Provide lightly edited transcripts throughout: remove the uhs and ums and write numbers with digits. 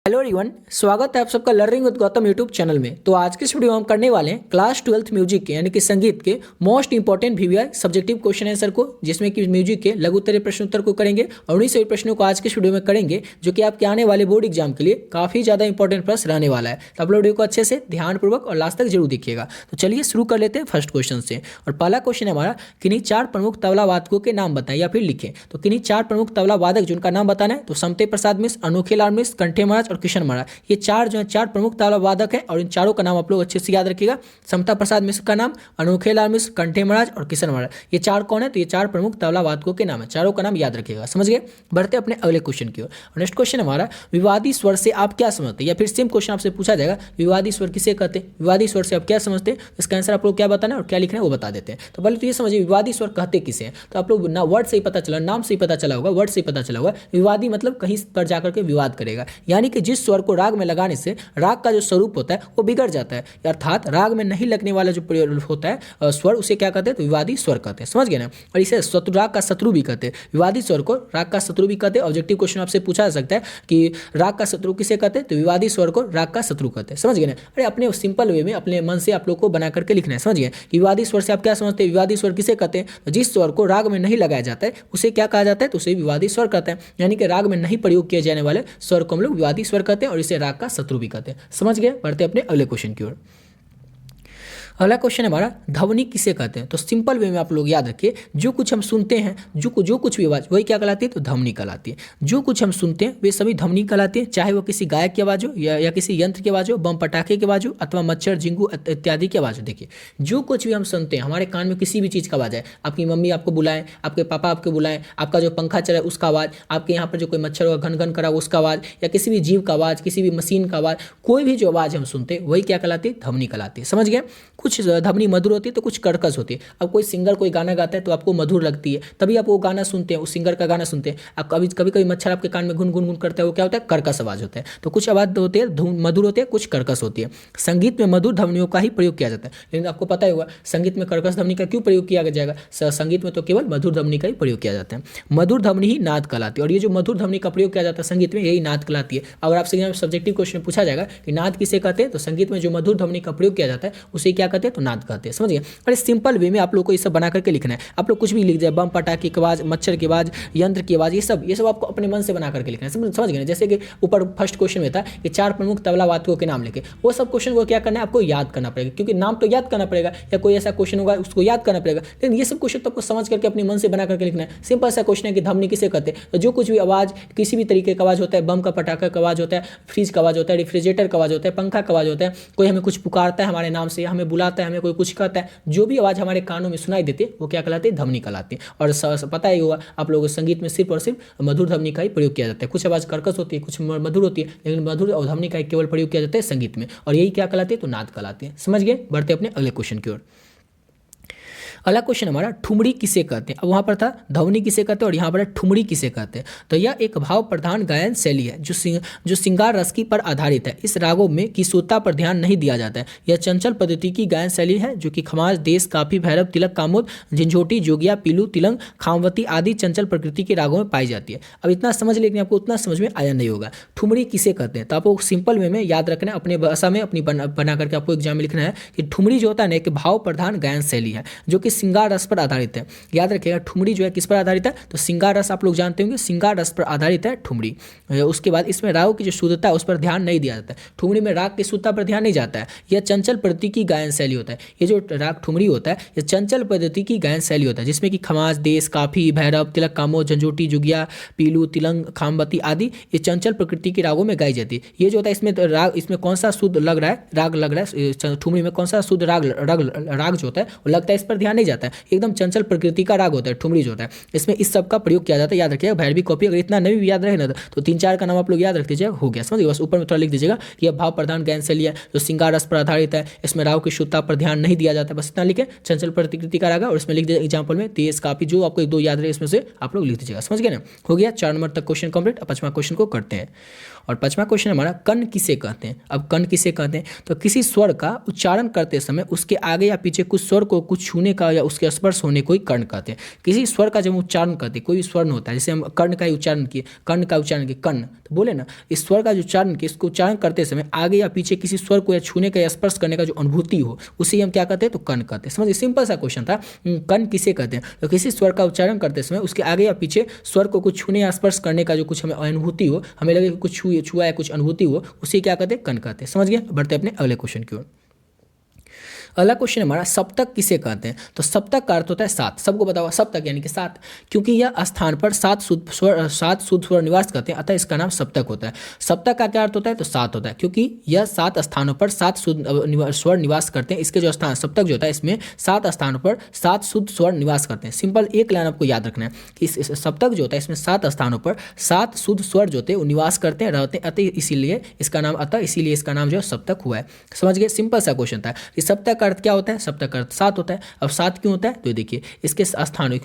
Hello everyone, स्वागत है आप सबका learning with Gautam YouTube channel में। तो आज के इस वीडियो में हम करने वाले हैं क्लास 12th म्यूजिक के यानी कि संगीत के most important VVI subjective question answer को, जिसमें कि म्यूजिक के लघु उत्तरीय प्रश्न उत्तर को करेंगे और उन्हीं सभी प्रश्नों को आज के इस वीडियो में करेंगे जो कि आपके आने वाले बोर्ड एग्जाम के लिए काफी ज्यादा इंपॉर्टेंट प्रश्न रहने वाला है। तो आप लोग वीडियो को अच्छे से ध्यानपूर्वक और लास्ट तक जरूर देखिएगा। तो चलिए शुरू कर लेते हैं फर्स्ट क्वेश्चन से। और पहला क्वेश्चन है हमारा, किन्हीं चार प्रमुख तबला वादकों के नाम बताएं या फिर लिखें। तो किन्हीं चार प्रमुख तबला वादक जिनका नाम बताना है तो समते प्रसाद मिश्र, अनोखे लाल मिश्र, कंठे महाराज और किशन महाराज। ये चार जो है चार प्रमुख तबला वादक हैं और इन चारों का नाम आप लोग अच्छे से याद रखिएगा। समता प्रसाद मिश्र का नाम, अनोखे लाल मिश्र, कंठे महाराज और किशन महाराज, ये चार कौन है? तो ये चार प्रमुख तबला वादकों के नाम है, चारों का नाम याद रखिएगा। समझ गए? बढ़ते अपने अगले क्वेश्चन की ओर। नेक्स्ट क्वेश्चन हमारा, विवादी स्वर से आप क्या समझते हैं, या फिर सेम क्वेश्चन आपसे पूछा जाएगा विवादी स्वर किसे कहते हैं, विवादी स्वर से आप क्या समझते हैं। इसका आंसर आप लोग क्या बताना है और क्या लिखना है वो बता देते हैं। तो पहले तो ये समझिए विवादी स्वर कहते किसे हैं। तो आप लोग ना वर्ड से ही पता चला, नाम से ही पता चला होगा, वर्ड से ही पता चला होगा। विवादी मतलब कहीं पर जाकर के विवाद करेगा, यानी कि जिस स्वर को राग में लगाने से राग का जो स्वरूप होता है वो बिगड़ जाता है, अर्थात राग में नहीं लगने वाला जो प्रयोग होता है स्वर, उसे क्या कहते हैं? तो विवादी स्वर कहते हैं। समझ गए ना? और इसे शत्रु, राग का शत्रु भी कहते हैं। विवादी स्वर को राग का शत्रु भी कहते हैं। ऑब्जेक्टिव क्वेश्चन आपसे पूछा जा सकता है कि राग का शत्रु किसे कहते हैं, तो विवादी स्वर को राग का शत्रु कहते हैं। समझ गए ना? अरे अपने सिंपल वे में अपने मन से आप लोग को बना करके लिखना है। समझ गए? विवादी स्वर से आप क्या समझते हैं, विवादी स्वर किसे कहते हैं? तो जिस स्वर को राग में नहीं लगाया जाता है उसे क्या कहा जाता है? तो उसे विवादी स्वर कहते हैं, यानी कि राग में नहीं प्रयोग किए जाने वाले स्वर को हम लोग विवादी स्वर कहते हैं और इसे राग का शत्रु भी कहते हैं। समझ गए? बढ़ते अपने अगले क्वेश्चन की ओर। अगला क्वेश्चन है हमारा, ध्वनि किसे कहते हैं। तो सिंपल वे में आप लोग याद रखिए, जो कुछ हम सुनते हैं, जो कुछ भी आवाज, वही क्या कहलाती है? तो ध्वनि कहलाती है। जो कुछ हम सुनते हैं वे सभी ध्वनि कहलाती है, चाहे वो किसी गायक की आवाज हो या किसी यंत्र की आवाज हो, बम पटाखे की आवाज हो अथवा मच्छर झिंगू इत्यादि की आवाज हो। देखिए, जो कुछ भी हम सुनते हैं, हमारे कान में किसी भी चीज़ का आवाज है, आपकी मम्मी आपको बुलाएं, आपके पापा आपको बुलाएं, आपका जो पंखा चला उसका आवाज़, आपके यहाँ पर जो कोई मच्छर होगा घन घन करा उसका आवाज़, या किसी भी जीव का आवाज़, किसी भी मशीन का आवाज़, कोई भी जो आवाज़ हम सुनते हैं वही क्या कहलाती है? ध्वनि कहलाती है। समझ गए? कुछ ध्वनि मधुर होती है तो कुछ कर्कश होती है। अब कोई सिंगर कोई गाना गाता है तो आपको मधुर लगती है, तभी आप वो गाना सुनते हैं, उस सिंगर का गाना सुनते हैं। अब कभी कभी मच्छर आपके कान में गुन गुन गुन करता है, वो क्या होता है? कर्कश आवाज होता है। तो कुछ आवाज होती है मधुर होती है, कुछ कर्कश होती है। संगीत में मधुर ध्वनियों का ही प्रयोग किया जाता है, लेकिन आपको पता ही होगा संगीत में कर्कश ध्वनि का क्यों प्रयोग किया जाएगा। संगीत में तो केवल मधुर ध्वनि का ही प्रयोग किया जाता है। मधुर ध्वनि ही नाद कहलाती है, और ये जो मधुर ध्वनि का प्रयोग किया जाता है संगीत में, यही नाद कहलाती है। अगर आपसे सब्जेक्टिव क्वेश्चन पूछा जाएगा कि नाद किसे कहते हैं, तो संगीत में जो मधुर ध्वनि का प्रयोग किया जाता है उसे क्या कहते हैं? तो नाद कहते हैं। समझिए? और सिंपल वे में आप लोग को ये सब बना करके लिखना है। आप लोग कुछ भी लिख जाए, बम पटाखे की आवाज, मच्छर की आवाज, यंत्र की आवाज, ये सब आपको अपने मन से बना करके लिखना है। समझ गए? जैसे कि ऊपर फर्स्ट क्वेश्चन में था कि चार प्रमुख तबला वादकों के नाम लिखे, वो सब क्वेश्चन को क्या करना है? आपको याद करना पड़ेगा, क्योंकि नाम तो याद करना पड़ेगा, या कोई ऐसा क्वेश्चन होगा उसको याद करना पड़ेगा, लेकिन ये सब क्वेश्चन तो आपको समझ करके अपने मन से बना करके लिखना है। सिंपल सा क्वेश्चन है कि ध्वनि किसे कहते हैं। तो जो कुछ भी आवाज, किसी भी तरीके का आवाज होता है, बम का पटाखा का आवाज होता है, फ्रिज का आवाज होता है, रेफ्रिजरेटर का आवाज होता है, पंखा का आवाज होता है, कोई हमें कुछ पुकारता है हमारे नाम से, हमें बुलाता है, हमें कोई कुछ कहता है, जो भी आवाज हमारे कानों में सुनाई देती है वो क्या कहलाती है? ध्वनि कहलाती है। और पता ही होगा आप लोगों को संगीत में सिर्फ और सिर्फ मधुर ध्वनि का ही प्रयोग किया जाता है। कुछ आवाज कर्कश होती है, कुछ मधुर होती है, लेकिन मधुर और ध्वनि का केवल प्रयोग किया जाता है संगीत में, और यही क्या कहलाती है? तो नाद कहलाती है। समझ गए? बढ़ते अपने अगले क्वेश्चन की ओर। अगला क्वेश्चन हमारा, ठुमरी किसे कहते हैं। अब वहां पर था ध्वनि किसे कहते हैं और यहाँ पर ठुमरी किसे कहते हैं। तो यह एक भाव प्रधान गायन शैली है जो श्रृंगार रस पर आधारित है। इस रागों में किशोरता पर ध्यान नहीं दिया जाता है। यह चंचल पद्धति की गायन शैली है जो कि खमाज, देश, काफी, भैरव, तिलक, कामोद, झंझोटी, जोगिया, पीलू, तिलंग, खामवती आदि चंचल प्रकृति के रागों में पाई जाती है। अब इतना समझ, लेकिन आपको उतना समझ में आया नहीं होगा। ठुमरी किसे कहते हैं, तो आपको सिंपल वे में याद रखना है, अपने भाषा में अपनी बना करके आपको एग्जाम में लिखना है कि ठुमरी जो होता है ना, एक भाव प्रधान गायन शैली है जो कि श्रृंगार रस पर आधारित है। याद रखिएगा, ठुमरी जो है किस पर आधारित है? तो श्रृंगार रस, आप लोग जानते होंगे, श्रृंगार रस पर आधारित है ठुमरी। उसके बाद इसमें राग की जो शुद्धता है उस पर ध्यान नहीं दिया जाता है। ठुमरी में राग की शुद्धता पर ध्यान नहीं जाता है। यह चंचल पद्धति की गायन शैली होता है। ये जो राग ठुमरी होता है यह चंचल पद्धति की गायन शैली होता है, जिसमें कि खमाज, देश, काफी, भैरव, तिलक, कामोद, झंझोटी, जुगिया, पीलू, तिलंग, खामवती आदि ये चंचल प्रकृति के रागों में गाई जाती है। ये जो होता है इसमें तो राग, इसमें कौन सा शुद्ध लग रहा है, राग लग रहा है ठुमरी में, कौन सा शुद्ध राग जो होता है वो लगता है, इस पर ध्यान नहीं जाता है। एकदम चंचल प्रकृति का राग होता है ठुमरी जो होता है, इसमें इस सब का प्रयोग किया जाता है। याद रखिएगा, भैरवी कॉपी अगर इतना नहीं भी याद रहे ना तो 3-4 का नाम आप लोग याद रख दीजिएगा, हो गया। समझिए? बस ऊपर में थोड़ा लिख दीजिएगा कि यह भाव प्रधान गायन शैली है जो श्रृंगार रस पर आधारित है। इसमें राग की शुद्धता पर ध्यान नहीं दिया जाता है, बस इतना लिखे। चंचल प्रकृति का राग है, और इसमें लिख दीजिए एग्जाम्पल में तेज, काफी, जो आपको 1-2 याद रहे इसमें से आप लोग लिख दीजिएगा। समझ गए ना? हो गया। 4 नंबर तक क्वेश्चन कंप्लीट। अब 5वां क्वेश्चन को करते हैं। और 5वां क्वेश्चन हमारा कर्ण किसे कहते हैं। अब कर्ण किसे कहते हैं, तो किसी स्वर का उच्चारण करते समय उसके आगे या पीछे कुछ स्वर को कुछ छूने का या उसके स्पर्श होने को ही कर्ण कहते हैं। किसी स्वर का जब उच्चारण करते हैं, कोई स्वर न होता है, जैसे हम कर्ण का ही उच्चारण किए, कर्ण का उच्चारण किए, कर्ण, तो बोले ना इस स्वर का जो उच्चारण किए, इसको उच्चारण करते समय आगे या पीछे किसी स्वर को या छूने का या स्पर्श करने का जो अनुभूति हो उसे हम क्या कहते हैं, तो कर्ण कहते हैं। समझिए, सिंपल सा क्वेश्चन था। कर्ण किसे कहते हैं, तो किसी स्वर का उच्चारण करते समय उसके आगे या पीछे स्वर को कुछ छूने या स्पर्श करने का जो कुछ हमें अनुभूति हो, हमें लगे कि कुछ छुआ या कुछ अनुभूति हो, उसे क्या कहते हैं, कर्ण कहते हैं। समझ गए। बढ़ते अपने अगले क्वेश्चन की ओर। अगला क्वेश्चन हमारा सप्तक किसे कहते हैं, तो सप्तक का अर्थ होता है सात। सबको पता होगा सप्तक यानी कि सात, क्योंकि यह स्थान पर सात शुद्ध स्वर निवास करते हैं, अतः इसका नाम सप्तक होता है। सप्तक का क्या अर्थ होता है, तो सात होता है, क्योंकि यह 7 स्थानों पर 7 शुद्ध स्वर निवास करते हैं। इसके जो स्थान सप्तक जो होता है, इसमें 7 स्थानों पर 7 शुद्ध स्वर निवास करते हैं। सिंपल एक लाइन आपको याद रखना है कि इस सप्तक जो होता है, इसमें 7 स्थानों पर 7 शुद्ध स्वर जो होते हैं वो निवास करते हैं, रहते हैं, अतः इसीलिए इसका नाम जो है सप्तक हुआ है। समझ गए। सिंपल सा क्वेश्चन था कि सप्तक का अर्थ क्या होता है, सप्तक का अर्थ 7 होता है। अब 7 क्यों होता है, तो देखिए इसके स्थानों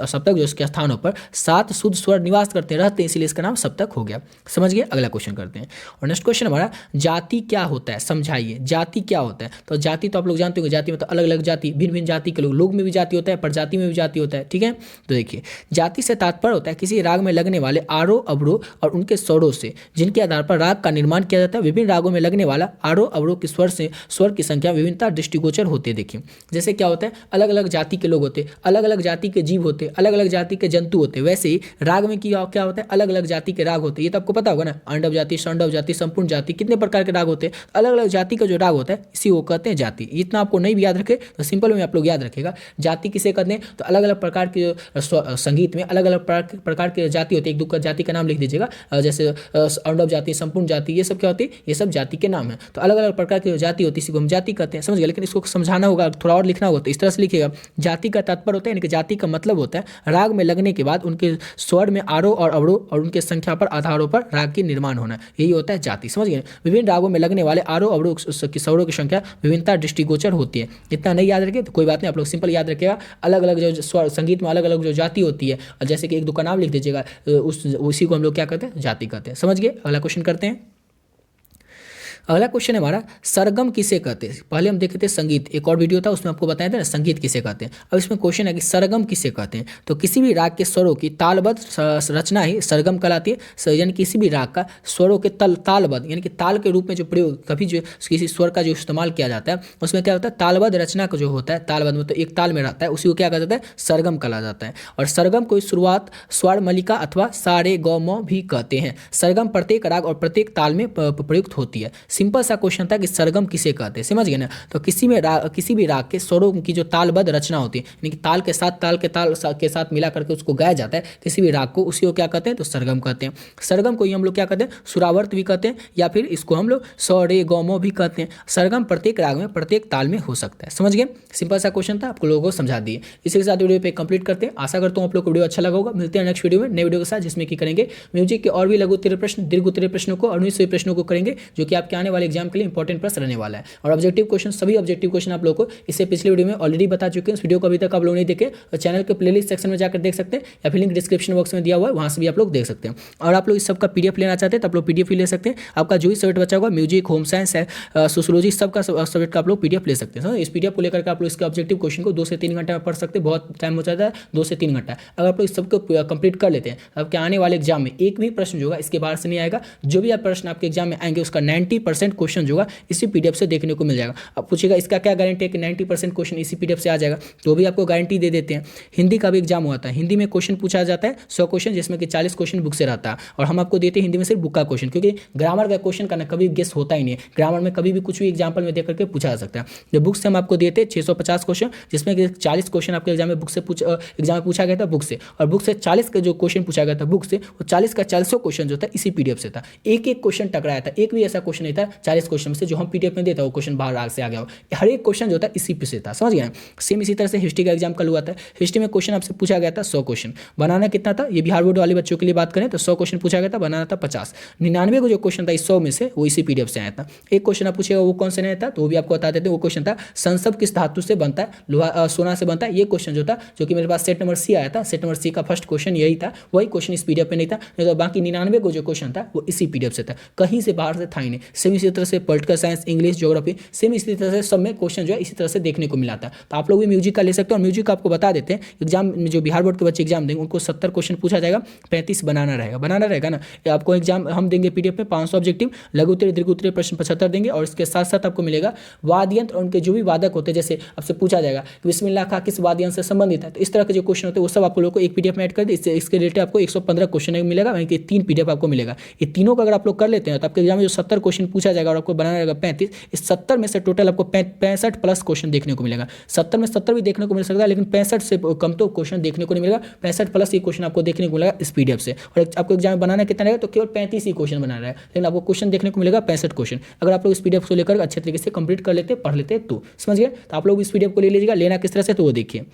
सप्तक जो इसके स्थानों पर 7 शुद्ध स्वर निवास करते रहते हैं, इसलिए इसका नाम सप्तक हो गया। समझ गए। अगला क्वेश्चन करते हैं। और नेक्स्ट क्वेश्चन हमारा जाति क्या होता है, समझाइए। जाति क्या होता है, तो जाति तो आप लोग जानते हो, जाति में तो अलग अलग जाति, भिन्न भिन्न जाति के लोग में भी जाति होता है, प्रजाति में भी जाति होता है। ठीक है, तो देखिए जाति से तात्पर्य होता है किसी राग में लगने वाले आरोह अवरोह और उनके स्वरों से, जिनके आधार पर राग का निर्माण किया जाता है। विभिन्न रागों में लगने वाला आरोह अवरोह के स्वर की संख्या विभिन्नता दृष्टिगोचर होती है। देखिए जैसे क्या होता है, अलग अलग जाति के लोग होते हैं, अलग अलग जाति के जीव होते हैं, अलग अलग जाति के जंतु होते हैं। वैसे ही राग में क्या होता है, अलग अलग जाति के राग होते हैं। ये तो आपको पता होगा ना, अंडव जाति, षंडव जाति, संपूर्ण जाति, कितने प्रकार के राग होते हैं। अलग अलग जाति का जो राग होता है इसी को कहते हैं जाति। इतना आपको नहीं भी याद रखे तो सिंपल में आप लोग याद रखेगा जाति किसे कहते हैं, तो अलग अलग प्रकार के संगीत में अलग अलग प्रकार के जाति होती है। एक दो जाति का नाम लिख दीजिएगा, जैसे अंडव जाति, संपूर्ण जाति, ये सब क्या होती है, ये सब जाति के नाम है। तो अलग अलग प्रकार की जाति होती है, इसी को हम जाति कहते हैं। समझ गए। लेकिन इसको समझाना होगा, थोड़ा और लिखना होगा, तो इस तरह से लिखिएगा। जाति का तात्पर्य होता है, यानी कि जाति का मतलब होता है राग में लगने के बाद उनके स्वर में आरोह और अवरोह और उनके संख्या पर आधारों पर राग की निर्माण होना, यही होता है जाति। समझ गए। विभिन्न रागों में लगने वाले आरोह अवरोह की स्वरों की संख्या विभिन्नता दृष्टिगोचर होती है। इतना नहीं याद रखे तो कोई बात नहीं, आप लोग सिंपल याद रखिएगा। अलग अलग जो स्वर संगीत में अलग अलग जो जाति होती है, जैसे कि एक दो का नाम लिख दीजिएगा, उसी को हम लोग क्या कहते हैं, जाति कहते हैं। समझ गए। अगला क्वेश्चन करते हैं। अगला क्वेश्चन है हमारा सरगम किसे कहते हैं। पहले हम देखे थे संगीत, एक और वीडियो था उसमें आपको बताया था ना संगीत किसे कहते हैं। अब इसमें क्वेश्चन है कि सरगम किसे कहते हैं, तो किसी भी राग के स्वरों की तालबद्ध रचना ही सरगम कहलाती है। यानी किसी भी राग का स्वरों के तालबद्ध यानी कि ताल के रूप में जो प्रयोग, कभी जो किसी स्वर का जो इस्तेमाल किया जाता है उसमें क्या होता है, तालबद्ध रचना का जो होता है, तालबद्ध मतलब एक ताल में रहता है, उसी को क्या कहा जाता है, सरगम कहा जाता है। और सरगम को शुरुआत स्वर मलिका अथवा सारे ग म भी कहते हैं। सरगम प्रत्येक राग और प्रत्येक ताल में प्रयुक्त होती है। सिंपल सा क्वेश्चन था कि सरगम किसे कहते हैं। समझ गए ना। तो किसी भी राग के स्वरों की जो तालबद्ध रचना होती है, यानी कि ताल के साथ मिला करके उसको गाया जाता है किसी भी राग को, उसी को क्या कहते हैं, तो सरगम कहते हैं। सरगम को ही हम लोग क्या कहते हैं, सुरावर्त भी कहते हैं, या फिर इसको हम लोग स रे ग म भी कहते हैं। सरगम प्रत्येक राग में प्रत्येक ताल में हो सकता है। समझ गए। सिंपल सा क्वेश्चन था, आपको लोगों को समझा दिए। इसी के साथ वीडियो पे कंप्लीट करते हैं। आशा करता हूँ आप लोग को वीडियो अच्छा लगा होगा। मिलते हैं नेक्स्ट वीडियो में, नए वीडियो के साथ, जिसमें कि करेंगे म्यूजिक के और भी लघु उत्तरीय प्रश्न, दीर्घ उत्तरीय प्रश्नों को और 19 प्रश्नों को करेंगे, जो कि आपके आने वाले एग्जाम के लिए इंपॉर्टेंट प्रश्न रहने वाला है। और ऑब्जेक्टिव क्वेश्चन, सभी ऑब्जेक्टिव क्वेश्चन आप लोगों को इससे पिछले वीडियो में ऑलरेडी बता चुके हैं। इस वीडियो को अभी तक आप लोग नहीं देखे तो चैनल के प्लेलिस्ट सेक्शन में जाकर देख सकते हैं, या फिर लिंक डिस्क्रिप्शन बॉक्स में दिया हुआ है, वहां से भी आप लोग देख सकते हैं। और आप लोग इस सब का पीडीएफ लेना चाहते हैं तो आप लोग पीडीएफ भी ले सकते हैं। आपका जो भी सब्जेक्ट बचा होगा, म्यूजिक, होम साइंस है, सोशियोलॉजी, सबका सब्जेक्ट का आप लोग पीडीएफ ले सकते हैं। इस पीडीएफ को लेकर आप लोग इसके ऑब्जेक्टिव क्वेश्चन को 2 से 3 घंटे में पढ़ सकते हैं। बहुत टाइम हो जाता है, 2 से 3 घंटा। अगर आप लोग इस सबको कंप्लीट कर लेते हैं, आपके आने वाले एग्जाम में एक भी प्रश्न जो होगा इसके बाहर से नहीं आएगा। जो भी आप प्रश्न आपके एग्जाम में आएंगे उसका 90% क्वेश्चन जो होगा इसी पीडीएफ से देखने को मिल जाएगा। अब पूछेगा इसका क्या गारंटी है कि 90% क्वेश्चन इसी पीडीएफ से आ जाएगा, तो भी आपको गारंटी दे देते हैं। हिंदी का भी एग्जाम होता है, हिंदी में क्वेश्चन पूछा जाता है 100 क्वेश्चन, जिसमें कि 40 क्वेश्चन बुक से रहता है, और हम आपको देते हैं हिंदी में सिर्फ बुक का क्वेश्चन, क्योंकि ग्रामर का क्वेश्चन का ना कभी गेस होता ही नहीं है। ग्रामर में कभी भी कुछ भी एग्जाम्पल में देख करके पूछा जा सकता है। जो बुक से हम आपको देते हैं 650 क्वेश्चन, जिसमें कि 40 क्वेश्चन आपके एग्जाम में पूछा गया था बुक से, और बुक से 40 का जो क्वेश्चन पूछा गया था बुक से, वो 40 का 40 क्वेश्चन जो था इसी पीडीएफ से था। एक एक क्वेश्चन टकराया था, एक भी ऐसा क्वेश्चन नहीं था है 40 क्वेश्चन में से जो हम पीडीएफ में देता है वो क्वेश्चन बाहर से आ गया हो। हर एक क्वेश्चन जो था इसी पे से था, समझ गए। सेम इसी तरह से हिस्ट्री का एग्जाम कल हुआ था। हिस्ट्री में क्वेश्चन आपसे पूछा गया था 100 क्वेश्चन, बनाना कितना था, ये बिहार बोर्ड वाले बच्चों के लिए बात करें तो 100 क्वेश्चन पूछा गया था, बनाना था 50। 99 को जो क्वेश्चन था इस 100 में से वो इसी पीडीएफ से आया था। एक क्वेश्चन आप पूछेगा वो कौन से नहीं था तो वो भी आपको बता देते हैं। वो क्वेश्चन था संसद किस धातु से बनता है, लोहा सोना से बनता है। ये क्वेश्चन जो था जो कि मेरे पास सेट नंबर सी आया था, सेट नंबर सी का फर्स्ट क्वेश्चन यही था, वही क्वेश्चन इस पीडीएफ में नहीं था। नहीं तो बाकी 99 को जो क्वेश्चन था वो इसी पीडीएफ से था, कहीं से बाहर से था ही नहीं। सेम इसी तरह से political science, English, geography same इसी तरह से सब में क्वेश्चन जो है इसी तरह से देखने को मिला था। तो आप लोग भी म्यूजिक का ले सकते हो। और म्यूजिक का आपको बता देते हैं एग्जाम में जो बिहार बोर्ड के बच्चे एग्जाम देंगे उनको 70 क्वेश्चन पूछा जाएगा, 35 बनाना रहेगा ना। आपको एग्जाम हम देंगे पीडीएफ में 500 ऑब्जेक्टिव, लघु उत्तरीय दीर्घ उत्तरीय प्रश्न 75 देंगे और इसके साथ साथ आपको मिलेगा वाद्य यंत्र और उनके जो भी वादक होते हैं। जैसे आपसे पूछा जाएगा कि बिस्मिल्लाह खां किस वाद्य यंत्र से संबंधित है, तो इस तरह के जो क्वेश्चन होते हैं वो सब आप लोगों को एक पीडीएफ में ऐड कर दे। इसके रिलेटेड आपको 115 क्वेश्चन मिलेगा, यानी कि 3 पीडीएफ आपको मिलेगा। ये तीनों का अगर आप लोग कर लेते हैं तो आपके एग्जाम में जो 70 क्वेश्चन पूछा जाएगा और आपको बनाना रहेगा 35, इस 70 में से टोटल आपको 65 प्लस क्वेश्चन देखने को मिलेगा। 70 में 70 भी देखने को मिल सकता है, लेकिन 65 से कम तो क्वेश्चन देखने को नहीं मिलेगा। 65 प्लस ये क्वेश्चन आपको देखने को मिलेगा इस पीडीएफ से। और आपको एग्जाम में बनाना कितना रहेगा तो केवल 35 ही क्वेश्चन बनाना है, लेकिन आपको क्वेश्चन देखने को मिलेगा 65 क्वेश्चन। अगर आप लोग इस पीडीएफ को लेकर अच्छे तरीके से कंप्लीट कर लेते, पढ़ लेते तो समझ गए। तो आप लोग इस पीडीएफ को ले लीजिएगा। लेना किस तरह से तो वो देखिए।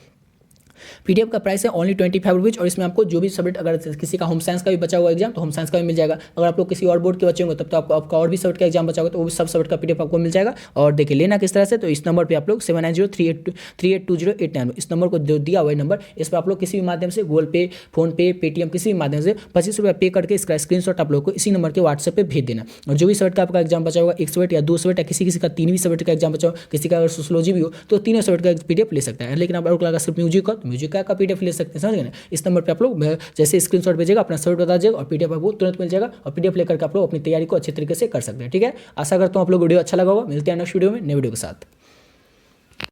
पीडीएफ का प्राइस है ओनली 25 रुपीज़ और इसमें आपको जो भी सब्जेक्ट, अगर किसी का होम साइंस का भी बचा हुआ एग्जाम तो होम साइंस का भी मिल जाएगा। अगर आप लोग किसी और बोर्ड के बच्चे होंगे तब तो आपका और भी सब्जेक्ट का एग्जाम बचा होगा तो वो भी सब सब्जेक्ट का पीडीएफ आपको मिल जाएगा। और देखिए लेना किस तरह से तो इस नंबर पर आप लोग 790382382089 इस नंबर को दिया हुआ नंबर, इस पर आप लोग किसी भी माध्यम से गूगल पे, फोन पे, पेटीएम किसी भी माध्यम से 25 रुपये पे करके इसका स्क्रीनशॉट आप लोग को इसी नंबर के व्हाट्सएप पे भेज देना। और जो भी सब्जेक्ट का आपका एग्जाम बचा होगा, 1 सब्जेक्ट या 2 सब्जेक्ट या किसी का 3 भी सब्जेक्ट का एग्जाम बचा हो, किसी का अगर सोशियोलॉजी भी हो तो 3 सब्जेक्ट का पीडीएफ ले सकता है। लेकिन आप लोग सिर्फ म्यूजिक हो तो म्यूजिक का पीडीएफ ले सकते हैं, समझ गए ना। इस नंबर पे आप लोग जैसे स्क्रीनशॉट भेजिएगा, अपना सब्जेक्ट बता दीजिएगा और पीडीएफ आपको तुरंत मिल जाएगा और पीडीएफ लेकर के आप लोग अपनी तैयारी को अच्छे तरीके से कर सकते हैं। ठीक है, आशा करता हूँ आप लोग वीडियो अच्छा लगा होगा। मिलते हैं नेक्स्ट वीडियो में नए वीडियो के साथ।